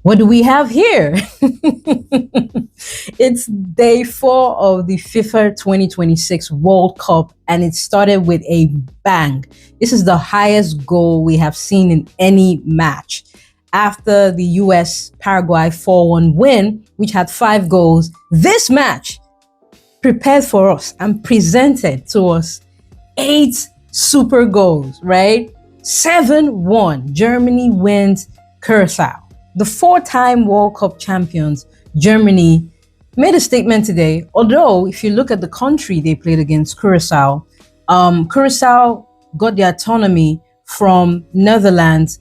What do we have here? It's day four of the FIFA 2026 World Cup, and it started with a bang. This is the highest goal we have seen in any match. After the US Paraguay 4-1 win, which had five goals, this match prepared for us and presented to us eight super goals, right? 7-1. Germany wins Curacao. The four-time World Cup champions, Germany, made a statement today. Although, if you look at the country they played against, Curacao, Curacao got their autonomy from Netherlands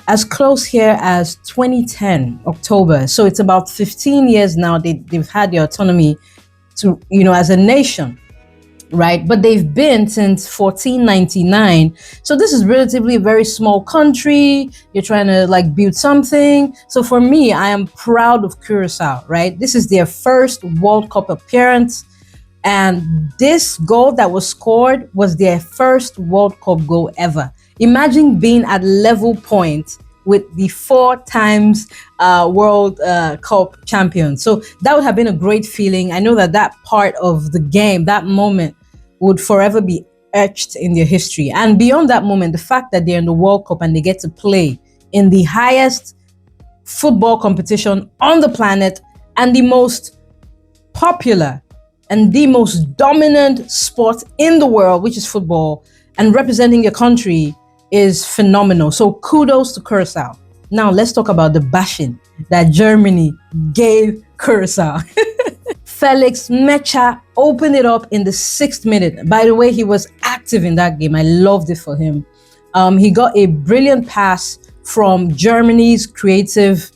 as close here as 2010 October. So it's about 15 years now they've had their autonomy to, as a nation, right? But they've been since 1499. So this is relatively a very small country. You're trying to like build something. So for me, I am proud of Curacao, right? This is their first World Cup appearance. And this goal that was scored was their first World Cup goal ever. Imagine being at level point with the four times World Cup champions. So that would have been a great feeling. I know that part of the game, that moment, would forever be etched in their history. And beyond that moment, the fact that they're in the World Cup and they get to play in the highest football competition on the planet and the most popular and the most dominant sport in the world, which is football, and representing your country is phenomenal. So kudos to Curacao. Now let's talk about the bashing that Germany gave Curacao. Felix Mecha opened it up in the 6th minute. By the way, he was active in that game. I loved it for him. He got a brilliant pass from Germany's creative,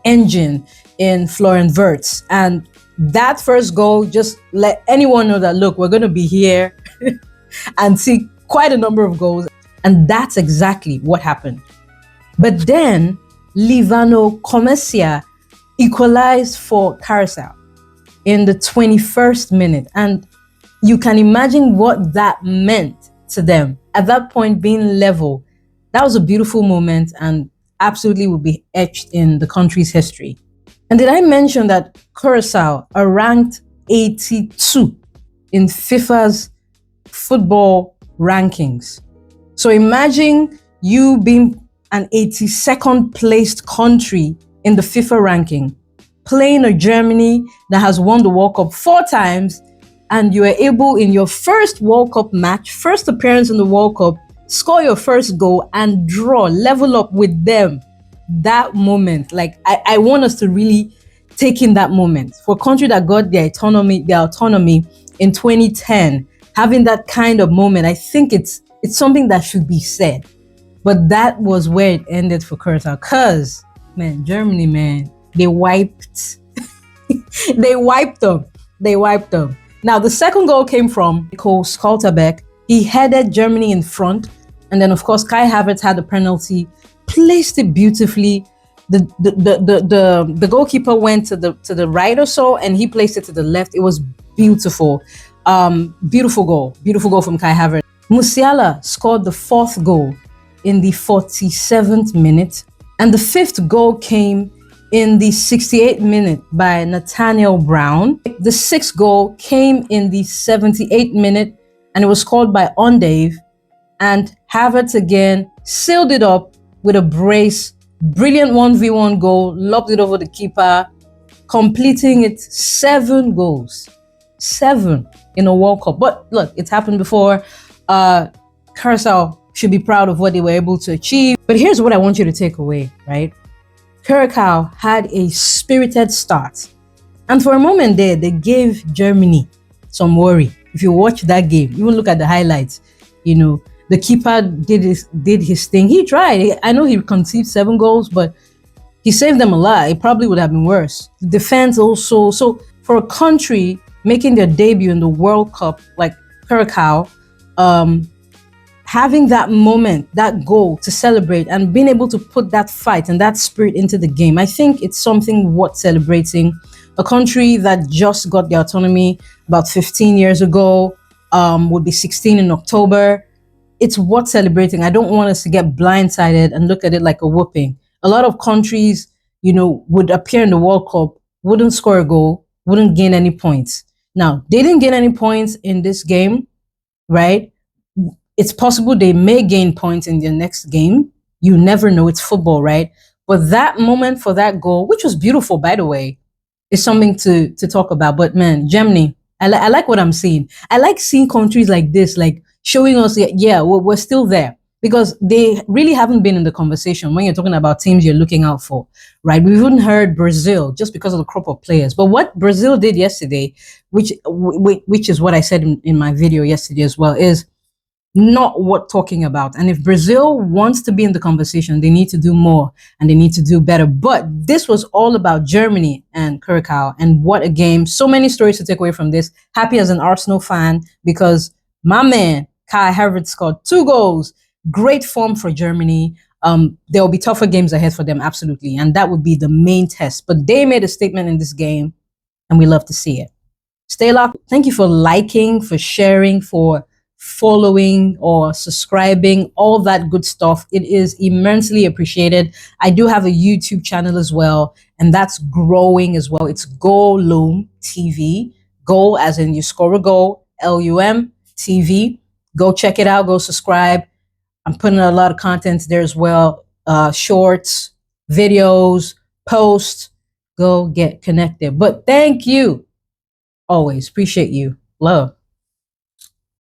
engine in Florian Wirtz. And that first goal just let anyone know that, look, we're going to be here and see quite a number of goals. And that's exactly what happened. But then Livano Comesia equalized for Curacao in the 21st minute. And you can imagine what that meant to them. At that point, being level, that was a beautiful moment and absolutely will be etched in the country's history. And did I mention that Curacao are ranked 82 in FIFA's football rankings? So imagine you being an 82nd placed country in the FIFA ranking, playing a Germany that has won the World Cup four times, and you are able in your first World Cup match, first appearance in the World Cup, score your first goal and draw, level up with them. That moment, like I want us to really take in that moment. For a country that got their autonomy in 2010, having that kind of moment, I think it's something that should be said. But that was where it ended for Curacao. Cause man, Germany, man, they wiped they wiped them. They wiped them. Now the second goal came from Cole Skolterbeck. He headed Germany in front, and then of course Kai Havertz had the penalty, placed it beautifully. The goalkeeper went to the right or so, and he placed it to the left. It was beautiful. Beautiful goal from Kai Havertz. Musiala scored the fourth goal in the 47th minute, and the fifth goal came in the 68th minute by Nathaniel Brown. The sixth goal came in the 78th minute, and it was scored by Ondave. And Havertz again sealed it up with a brace. Brilliant 1v1 goal, lobbed it over the keeper, completing it 7 goals. 7 in a World Cup. But look, it's happened before. Curacao should be proud of what they were able to achieve. But here's what I want you to take away, right? Curacao had a spirited start. And for a moment there, they gave Germany some worry. If you watch that game, even look at the highlights, the keeper did his thing. He tried. I know he conceded 7 goals, but he saved them a lot. It probably would have been worse. The defense also. So for a country making their debut in the World Cup like Curacao, having that moment, that goal to celebrate and being able to put that fight and that spirit into the game, I think it's something worth celebrating. A country that just got their autonomy about 15 years ago, would be 16 in October. It's worth celebrating. I don't want us to get blindsided and look at it like a whooping. A lot of countries would appear in the World Cup, wouldn't score a goal, wouldn't gain any points. Now, they didn't gain any points in this game, right? It's possible they may gain points in their next game. You never know. It's football, right? But that moment for that goal, which was beautiful, by the way, is something to talk about. But man, Germany, I like what I'm seeing. I like seeing countries like this, like showing us, yeah, we're still there because they really haven't been in the conversation when you're talking about teams you're looking out for, right? We haven't heard Brazil just because of the crop of players. But what Brazil did yesterday, which is what I said in my video yesterday as well, is not what talking about. And if Brazil wants to be in the conversation, they need to do more and they need to do better. But this was all about Germany and Curacao. And what a game. So many stories to take away from this. Happy as an Arsenal fan because my man, Kai Havertz, scored 2 goals. Great form for Germany. There will be tougher games ahead for them, absolutely. And that would be the main test. But they made a statement in this game, and we love to see it. Stay locked. Thank you for liking, for sharing, for following or subscribing, all that good stuff. It is immensely appreciated. I do have a YouTube channel as well, and that's growing as well. It's Golum TV. Goal as in you score a goal, LUM TV. Go check it out. Go subscribe. I'm putting a lot of content there as well. Shorts, videos, posts. Go get connected. But thank you. Always appreciate you. Love.